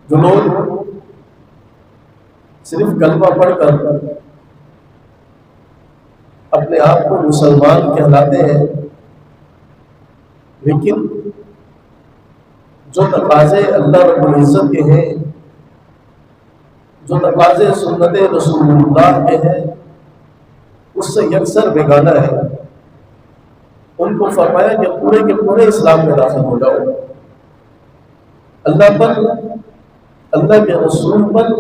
جو لوگ صرف کلمہ پڑھ کر اپنے آپ کو مسلمان کہلاتے ہیں، لیکن جو تقاضے اللہ رب العزت کے ہیں، جو تقاضے سنت رسول اللہ کے ہیں، اس سے یکسر بیگانہ ہے، ان کو فرمایا کہ پورے کے پورے اسلام میں داخل ہو جاؤ، اللہ پر، اللہ کے رسول پر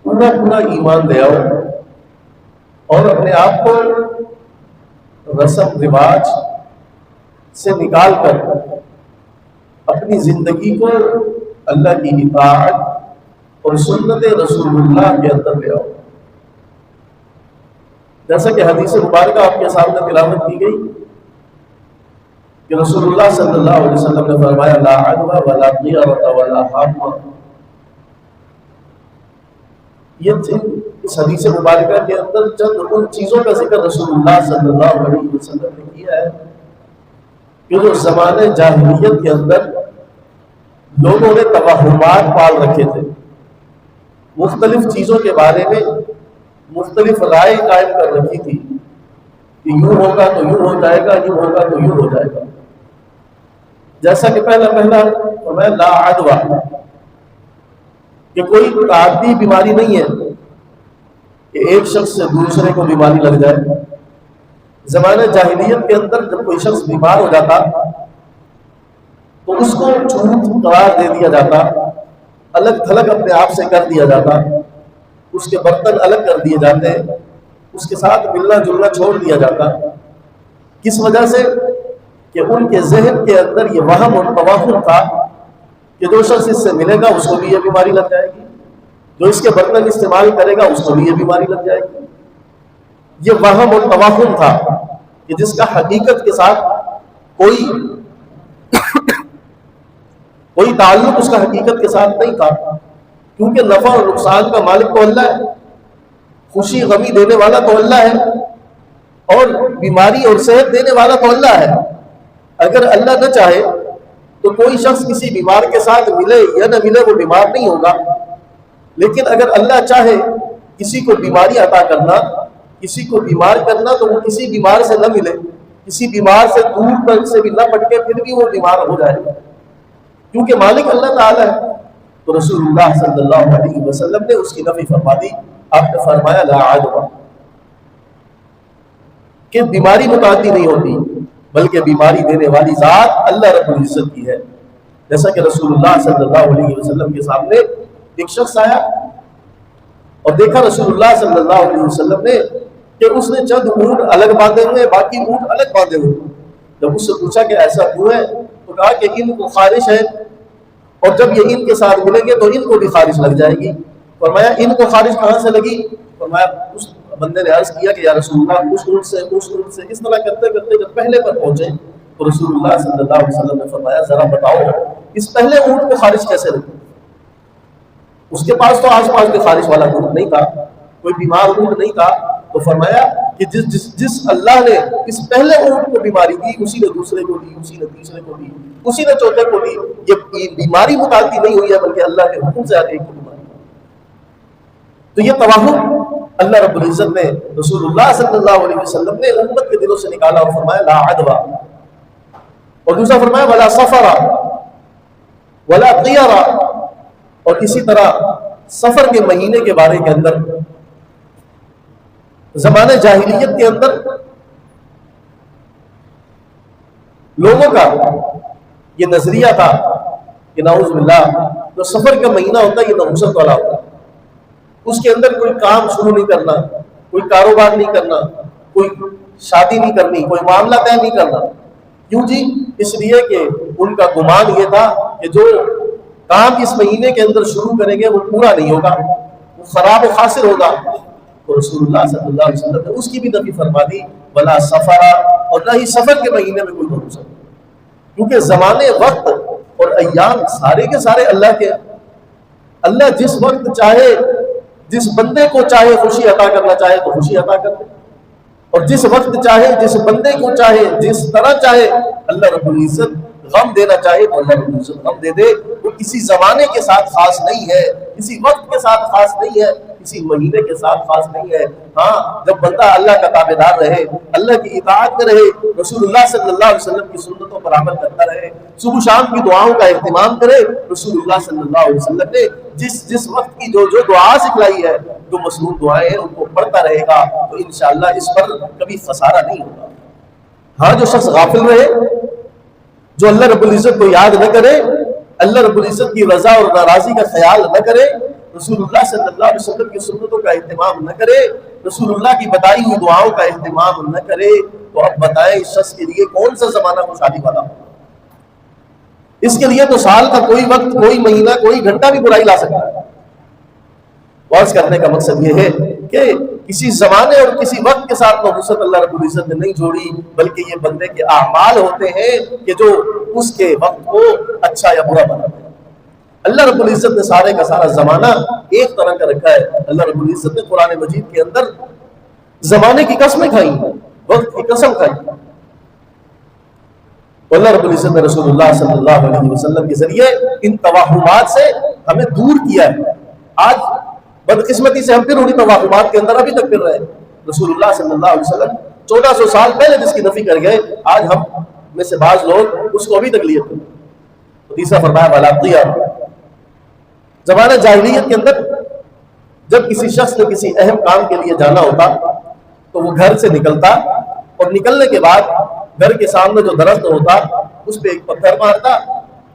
پورا پورا ایمان لے آؤ، اور اپنے آپ کو رسم رواج سے نکال کر اپنی زندگی کو اللہ کی اطاعت اور سنت رسول اللہ کے اندر لے آؤ۔ جیسا کہ حدیث مبارکہ آپ کے سامنے تلاوت کی گئی کہ رسول اللہ صلی اللہ علیہ وسلم نے فرمایا لا عدوى ولا طیرۃ ولا حامہ۔ یہ اس حدیث مبارکہ کے اندر چند ان چیزوں کا ذکر رسول اللہ صلی اللہ علیہ وسلم نے کیا ہے کہ جو زمانے جاہلیت کے اندر لوگوں نے توہمات پال رکھے تھے، مختلف چیزوں کے بارے میں مختلف رائے قائم کر رکھی تھی کہ یوں ہوگا تو یوں ہو جائے گا، یوں ہوگا تو یوں ہو جائے گا۔ جیسا کہ پہلا فرمایا لا عدوى، کہ کوئی تعدی بیماری نہیں ہے کہ ایک شخص سے دوسرے کو بیماری لگ جائے۔ زمانہ جاہلیت کے اندر جب کوئی شخص بیمار ہو جاتا تو اس کو چھوٹ قرار دے دیا جاتا، الگ تھلگ اپنے آپ سے کر دیا جاتا، اس کے برتن الگ کر دیے جاتے، اس کے ساتھ ملنا جلنا چھوڑ دیا جاتا۔ کس وجہ سے؟ کہ ان کے ذہن کے اندر یہ وہم اور توہم تھا کہ جو شخص اس سے ملے گا اس کو بھی یہ بیماری لگ جائے گی، جو اس کے برتن استعمال کرے گا اس کو بھی یہ بیماری لگ جائے گی۔ یہ وہم اور توہم تھا کہ جس کا حقیقت کے ساتھ کوئی تعلق اس کا حقیقت کے ساتھ نہیں تھا، کیونکہ نفع اور نقصان کا مالک تو اللہ ہے، خوشی غمی دینے والا تو اللہ ہے، اور بیماری اور صحت دینے والا تو اللہ ہے۔ اگر اللہ نہ چاہے تو کوئی شخص کسی بیمار کے ساتھ ملے یا نہ ملے وہ بیمار نہیں ہوگا، لیکن اگر اللہ چاہے کسی کو بیماری عطا کرنا، کسی کو بیمار کرنا، تو وہ کسی بیمار سے نہ ملے، کسی بیمار سے دور تک سے بھی نہ پٹکے، پھر بھی وہ بیمار ہو جائے گا، کیونکہ مالک اللہ تعالیٰ ہے۔ تو رسول اللہ صلی اللہ علیہ وسلم نے اس کی نفی فرما دی۔ آپ نے فرمایا لا عدوى، کہ بیماری متعدی نہیں ہوتی بلکہ بیماری دینے والی ذات اللہ رب العزت کی ہے۔ جیسا کہ رسول اللہ صلی اللہ علیہ وسلم کے سامنے ایک شخص آیا اور دیکھا رسول اللہ صلی اللہ علیہ وسلم نے کہ اس نے چند اونٹ الگ باندھے ہوئے، باقی اونٹ الگ باندھے ہوئے۔ جب اس سے پوچھا کہ ایسا کیوں ہے تو کہا کہ ان کو خارش ہے، اور جب یہ ان کے ساتھ ملیں گے تو ان کو بھی خارش لگ جائے گی۔ فرمایا ان کو خارش کہاں سے لگی؟ فرمایا اس بندے نے عرض کیا کہ یا رسول اللہ اس اونٹ سے، اس اونٹ سے، اس طرح کرتے کرتے جب پہلے پر پہنچے تو رسول اللہ صلی اللہ علیہ وسلم نے فرمایا ذرا بتاؤ اس پہلے اونٹ کو خارش کیسے لگی؟ اس کے پاس تو آس پاس کے خارش والا اونٹ نہیں تھا، کوئی بیمار اونٹ نہیں تھا۔ تو فرمایا کہ جس اللہ نے اس پہلے اونٹ کو بیماری دی، اسی نے دوسرے کو دی، اسی نے تیسرے کو دی، اسی نے چوتھے کو دی۔ یہ بیماری متعدی نہیں ہوئی ہے بلکہ اللہ کے حکم سے ایک کو بیماری۔ تو یہ توہم اللہ رب العزت نے رسول اللہ صلی اللہ علیہ وسلم نے امت کے دلوں سے نکالا اور فرمایا لا عدوى، اور دوسرا فرمایا ولا سفر ولا طیر، اور اسی طرح سفر کے مہینے کے بارے کے اندر زمانہ جاہلیت کے اندر لوگوں کا یہ نظریہ تھا کہ نعوذ باللہ جو سفر کا مہینہ ہوتا ہے یہ نحوست والا ہوتا ہے، اس کے اندر کوئی کام شروع نہیں کرنا، کوئی کاروبار نہیں کرنا، کوئی شادی نہیں کرنی، کوئی معاملہ طے نہیں کرنا۔ کیوں جی؟ اس لیے کہ ان کا گمان یہ تھا کہ جو کام اس مہینے کے اندر شروع کریں گے وہ پورا نہیں ہوگا، وہ خراب و خاسر ہوگا۔ تو رسول اللہ صلی اللہ علیہ وسلم نے اس کی بھی نفی فرما دی، ولا سفر، اور نہ ہی سفر کے مہینے میں کوئی نحوست، کیونکہ زمانے، وقت اور ایام سارے کے سارے اللہ کے۔ اللہ جس وقت چاہے، جس بندے کو چاہے خوشی عطا کرنا چاہے تو خوشی عطا کر دے، اور جس وقت چاہے، جس بندے کو چاہے، جس طرح چاہے، اللہ رب العزت غم دینا چاہے تو اللہ رب العزت غم دے دے. وہ کسی زمانے کے ساتھ خاص نہیں ہے, کسی وقت کے ساتھ خاص نہیں ہے, کسی مہینے کے ساتھ خاص نہیں ہے. ہاں, جب بندہ اللہ کا تابعدار رہے, اللہ کی اطاعت میں رہے, رسول اللہ صلی اللہ علیہ وسلم کی سنتوں پر عمل کرتا رہے, صبح شام کی دعاؤں کا اہتمام کرے. رسول اللہ صلی اللہ علیہ وسلم نے جس وقت کی جو دعا سکھلائی ہے, جو مصنون دعائیں ہیں, ان کو پڑھتا رہے گا تو انشاءاللہ اس پر کبھی خسارہ نہیں ہوگا. ہاں, جو شخص غافل رہے, جو اللہ رب العزت کو یاد نہ کرے, اللہ رب العزت کی رضا اور ناراضی کا خیال نہ کرے, رسول اللہ صلی اللہ علیہ وسلم کی سنتوں کا اہتمام نہ کرے, رسول اللہ کی بتائی ہوئی دعاؤں کا اہتمام نہ کرے, تو اب بتائیں اس شخص کے لیے کون سا زمانہ خوشحالی والا ہو؟ اس کے لیے تو سال کا کوئی وقت, کوئی مہینہ, کوئی گھنٹہ بھی برائی لا سکتا ہے. غور کرنے کا مقصد یہ ہے کہ کسی زمانے اور کسی وقت کے ساتھ نحوست اللہ رب العزت نے نہیں جوڑی, بلکہ یہ بندے کے اعمال ہوتے ہیں کہ جو اس کے وقت کو اچھا یا برا بناتے ہیں. اللہ رب العزت نے سارے کا سارا زمانہ ایک طرح کا رکھا ہے. اللہ رب العزت نے قرآن مجید کے اندر زمانے کی قسمیں کھائی ہیں, وقت کی قسم کھائی. اللہ رب العزت نے رسول اللہ صلی اللہ علیہ وسلم کے ذریعے ان توہمات سے ہمیں دور کیا ہے. آج بدقسمتی سے ہم پھر انہی توہمات کے اندر ابھی تک پھر رہے ہیں. رسول اللہ صلی اللہ علیہ وسلم 1400 سال پہلے جس کی نفی کر گئے, آج ہم میں سے بعض لوگ اس کو ابھی تک لیے تھے. تیسرا فرمایا ولاقیہ, زمانہ جاہلیت کے اندر جب کسی شخص نے کسی اہم کام کے لیے جانا ہوتا تو وہ گھر سے نکلتا, اور نکلنے کے بعد گھر کے سامنے جو درخت ہوتا اس پہ ایک پتھر مارتا.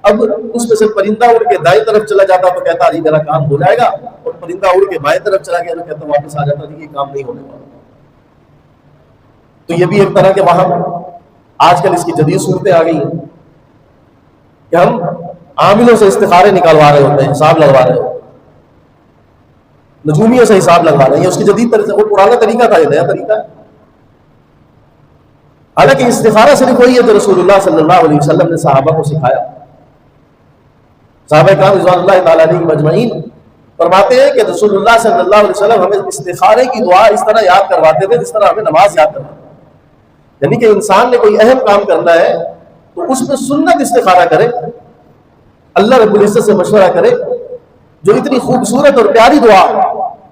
اب اس میں سے پرندہ اڑ کے دائیں طرف چلا جاتا تو کہتا جی میرا کام ہو جائے گا, اور پرندہ اڑ کے بائیں طرف چلا گیا تو کہتا واپس آ جاتا جی یہ کام نہیں ہونے والا. تو یہ بھی ایک طرح کے وہاں آج کل اس کی جدید صورتیں آ گئی ہیں کہ ہم عاملوں سے استخارے نکالوا رہے ہوتے ہیں, حساب لگوا رہے ہوتے ہیں, نجومیوں سے حساب لگوا رہے ہیں. اس کی جدید طرح سے, وہ پرانا طریقہ تھا, یہ نیا طریقہ ہے. حالانکہ استخارہ صرف وہی ہے جو رسول اللہ صلی اللہ علیہ وسلم نے صحابہ کو سکھایا. صحابہ کرام رضوان اللہ تعالیٰ علیہ مجمعین فرماتے ہیں کہ رسول اللہ صلی اللہ علیہ وسلم ہمیں استخارے کی دعا اس طرح یاد کرواتے تھے جس طرح ہمیں نماز یاد کرواتے تھے. یعنی کہ انسان نے کوئی اہم کام کرنا ہے تو اس میں سنت استخارہ کرے, اللہ رب العزت سے مشورہ کرے. جو اتنی خوبصورت اور پیاری دعا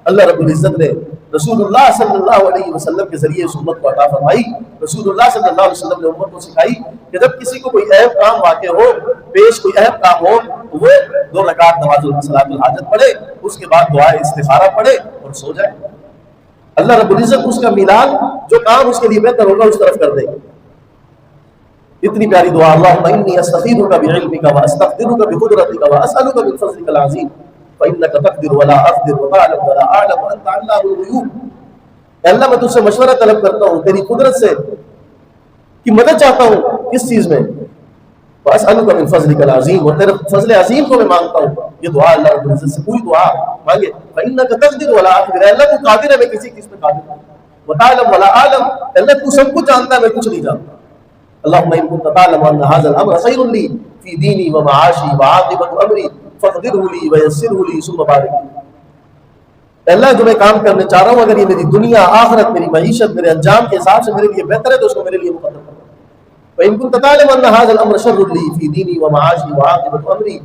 اللہ رب العزت نے رسول اللہ صلی اللہ علیہ وسلم کے ذریعے اس امت کو عطا فرمائی. رسول اللہ صلی اللہ علیہ وسلم نے امت کو سکھائی کہ جب کسی کو کوئی اہم کام واقع ہو, پیش کوئی اہم کام ہو, تو وہ 2 رکعت نماز صلاۃ الحاجت پڑھے, اس کے بعد دعائے استخارہ پڑھے اور سو جائے. اللہ رب العزت اس کا میلاد, جو کام اس کے لیے بہتر ہوگا, اس طرف کر دے گا. اتنی پیاری دعا, اللہم انی استخیرک بعلمک واستقدرک بقدرتک واسألک من فضلک العظیم فإنك تقدر ولا أقدر وتعلم ولا أعلم وأنت علام الغیوب. اے اللہ میں تجھ سے مشورہ طلب کرتا ہوں تیری قدرت سے, کی مدد چاہتا ہوں کس چیز میں, واسألک من فضلک العظیم, اور تیرے فضل عظیم کو میں مانگتا ہوں. یہ دعا اللہ رب العزت سے پوری دعا مانگے. فإنك تقدر ولا أقدر, اے اللہ تو قادر ہے, میں کسی چیز پہ قادر ہوں. وتعلم ولا أعلم, اے اللہ تو سب کچھ جانتا ہے, میں کچھ نہیں جانتا. اللهم إن كنت تعلم أن هذا الأمر خير لي في ديني ومعاشي وعاقبة أمري فاقدره لي ويسره لي ثم بارك لي. اللہ جو میں کام کرنے چاہ رہا ہوں, اگر یہ میری دنیا, آخرت, میری معیشت, میرے انجام کے حساب سے میرے لیے بہتر ہے تو اس کو میرے لیے مقدر کرو. وإن كنت تعلم أن هذا الأمر شر لي في ديني ومعاشي وعاقبة أمري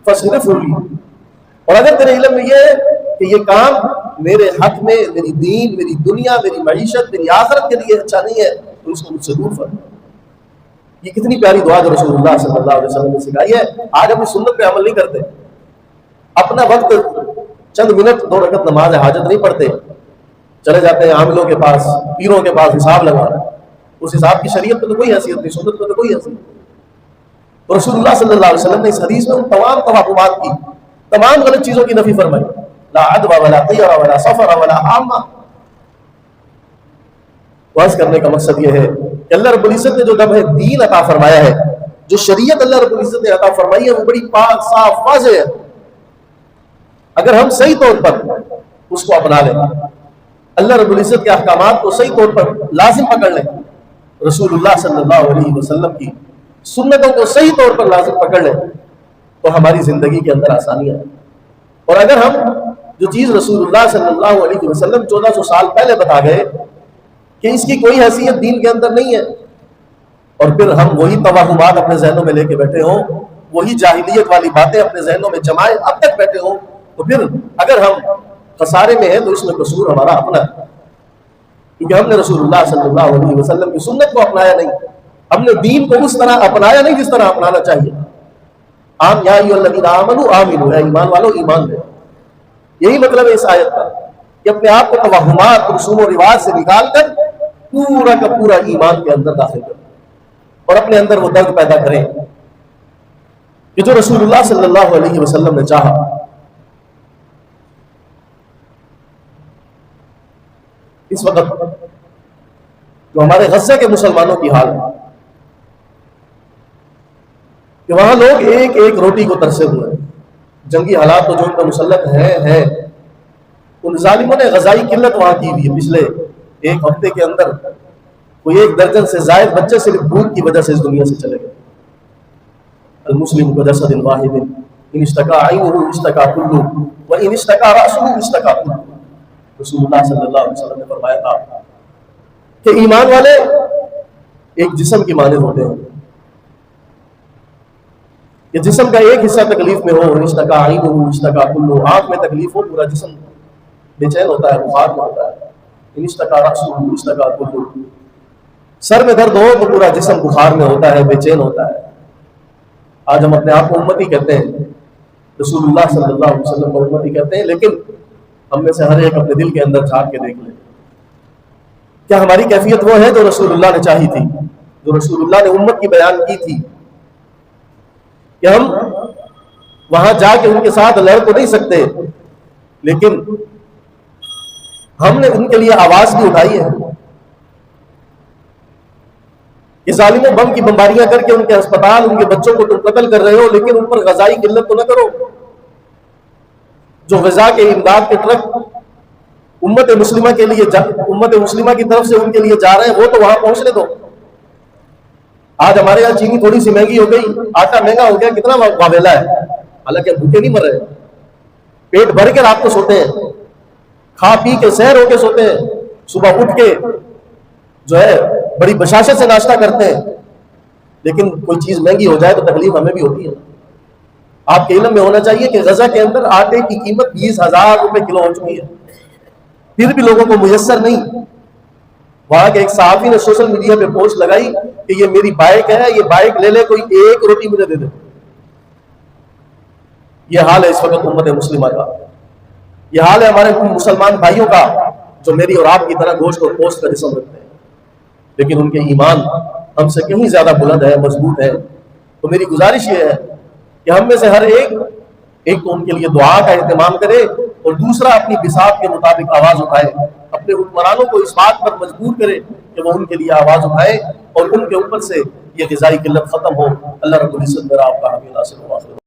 فاصرفه لي. اور اگر تیرے علم میں یہ ہے کہ یہ کام میرے حق میں, میری دین, میری دنیا, میری معیشت, میری آخرت کے لیے اچھا نہیں ہے تو اس کو مجھ سے دور فرما. یہ کتنی پیاری دعا جو رسول اللہ صلی اللہ علیہ وسلم نے سکھائی ہے. آج ہم اس سنت پہ عمل نہیں کرتے, اپنا وقت چند منٹ 2 رکعت نماز حاجت نہیں پڑھتے, چلے جاتے ہیں عاملوں کے پاس, پیروں کے پاس حساب لگا. اس حساب کی شریعت پہ تو کوئی حیثیت نہیں, سنت پہ تو کوئی حیثیت نہیں. رسول اللہ صلی اللہ علیہ وسلم نے اس حدیث میں ان تمام توہمات کی, تمام غلط چیزوں کی نفی فرمائی. لا عدوى ولا طير ولا سفر ولا عامہ. واضح کرنے کا مقصد یہ ہے کہ اللہ رب العزت نے جو ہمیں دین عطا فرمایا ہے, جو شریعت اللہ رب العزت نے عطا فرمائی ہے, وہ بڑی پاک, صاف, واضح ہے. اگر ہم صحیح طور پر اس کو اپنا لیں, اللہ رب العزت کے احکامات کو صحیح طور پر لازم پکڑ لیں, رسول اللہ صلی اللہ علیہ وسلم کی سنتوں کو صحیح طور پر لازم پکڑ لیں, تو ہماری زندگی کے اندر آسانیاں ہیں. اور اگر ہم جو چیز رسول اللہ صلی اللہ علیہ وسلم 1400 سال پہلے بتا گئے کہ اس کی کوئی حیثیت دین کے اندر نہیں ہے, اور پھر ہم وہی توہمات اپنے ذہنوں میں لے کے بیٹھے ہوں، وہی جاہلیت والی باتیں اپنے ذہنوں میں جمائے اب تک بیٹھے ہوں، تو پھر اگر ہم خسارے میں ہیں تو اس میں قصور ہمارا اپنا ہے، کیونکہ ہم نے رسول اللہ صلی اللہ علیہ وسلم کی سنت کو اپنایا نہیں، ہم نے دین کو اس طرح اپنایا نہیں جس طرح اپنانا چاہیے۔ عام یا ایھا الذین آمنوا آمنوا، اے ایمان والو ایمان لے، یہی مطلب ہے اس آیت کا کہ اپنے آپ کو توہمات، رسوم و رواج سے نکال کر پورا کا پورا ایمان کے اندر داخل کریں اور اپنے اندر وہ درد پیدا کریں کہ جو رسول اللہ صلی اللہ علیہ وسلم نے چاہا۔ اس وقت جو ہمارے غزہ کے مسلمانوں کی حال ہے کہ وہاں لوگ ایک ایک روٹی کو ترسے ہوئے ہیں، جنگی حالات تو جو ان پر مسلط ہیں، ان ظالموں نے غذائی قلت وہاں کی ہوئی ہے۔ پچھلے ایک ہفتے کے اندر کوئی 1 درجن سے زائد بچے صرف بھوک کی وجہ سے اس دنیا سے چلے گئے۔ المسلم کجسد واحد ان اشتکا عینہ اشتکا کلہ وان اشتکا رأسہ اشتکا کلہ۔ رسول اللہ صلی اللہ علیہ وسلم نے فرمایا تھا کہ ایمان والے ایک جسم کی مانند ہوتے ہیں کہ جسم کا ایک حصہ تکلیف میں ہو، اشتکا عینہ اشتکا کلہ، آنکھ میں تکلیف ہو پورا جسم بے چین ہوتا ہے، بخار میں ہوتا ہے۔ ان اشتکا رأسہ اشتکا کلہ، سر میں درد ہو تو پورا جسم بخار میں ہوتا ہے، بے چین ہوتا ہے۔ آج ہم اپنے آپ کو امتی کہتے ہیں، رسول اللہ صلی اللہ علیہ وسلم کو امتی کہتے ہیں، لیکن ہم میں سے ہر ایک اپنے دل کے اندر جھانک کے دیکھ لیں، کیا ہماری کیفیت وہ ہے جو رسول اللہ نے چاہی تھی، جو رسول اللہ نے امت کی بیان کی تھی؟ کہ ہم وہاں جا کے ان کے ساتھ لڑ تو نہیں سکتے، لیکن ہم نے ان کے لیے آواز بھی اٹھائی ہے کہ ظالموں بم کی بمباریاں کر کے ان کے اسپتال، ان کے بچوں کو تم قتل کر رہے ہو، لیکن ان پر غذائی قلت تو نہ کرو۔ جو غذا کے امداد کے ٹرک امت مسلمہ کے لیے امت مسلمہ کی طرف سے ان کے لیے جا رہے ہیں، وہ تو وہاں پہنچنے دو۔ آج ہمارے یہاں چینی تھوڑی سی مہنگی ہو گئی، آٹا مہنگا ہو گیا، کتنا واویلا ہے، حالانکہ بھوکے نہیں مر رہے، پیٹ بھر کے رات کو سوتے ہیں، کھا پی کے سیر ہو کے سوتے ہیں، صبح اٹھ کے جو ہے بڑی بشاشت سے ناشتہ کرتے ہیں، لیکن کوئی چیز مہنگی ہو جائے تو تکلیف ہمیں بھی ہوتی ہے۔ آپ کے علم میں ہونا چاہیے کہ غزہ کے اندر آٹے کی قیمت 20,000 روپے کلو ہو چکی ہے، پھر بھی لوگوں کو میسر نہیں۔ وہاں کے ایک صحافی نے سوشل میڈیا پہ پوسٹ لگائی کہ یہ میری بائک ہے، یہ بائک لے لے، کوئی ایک روٹی مجھے دے دے۔ یہ حال ہے اس وقت امت مسلمہ کا، یہ حال ہے ہمارے مسلمان بھائیوں کا جو میری اور آپ کی طرح گوشت اور پوست کا جسم رکھتے ہیں، لیکن ان کے ایمان ہم سے کہیں زیادہ بلند ہے، مضبوط ہے۔ تو میری گزارش یہ ہے کہ ہم میں سے ہر ایک تو ان کے لیے دعا کا اہتمام کرے، اور دوسرا اپنی بساط کے مطابق آواز اٹھائے، اپنے حکمرانوں کو اس بات پر مجبور کرے کہ وہ ان کے لیے آواز اٹھائے اور ان کے اوپر سے یہ غذائی قلت ختم ہو۔ اللہ رب العزت میرا آپ کا حامی ناصر ہو۔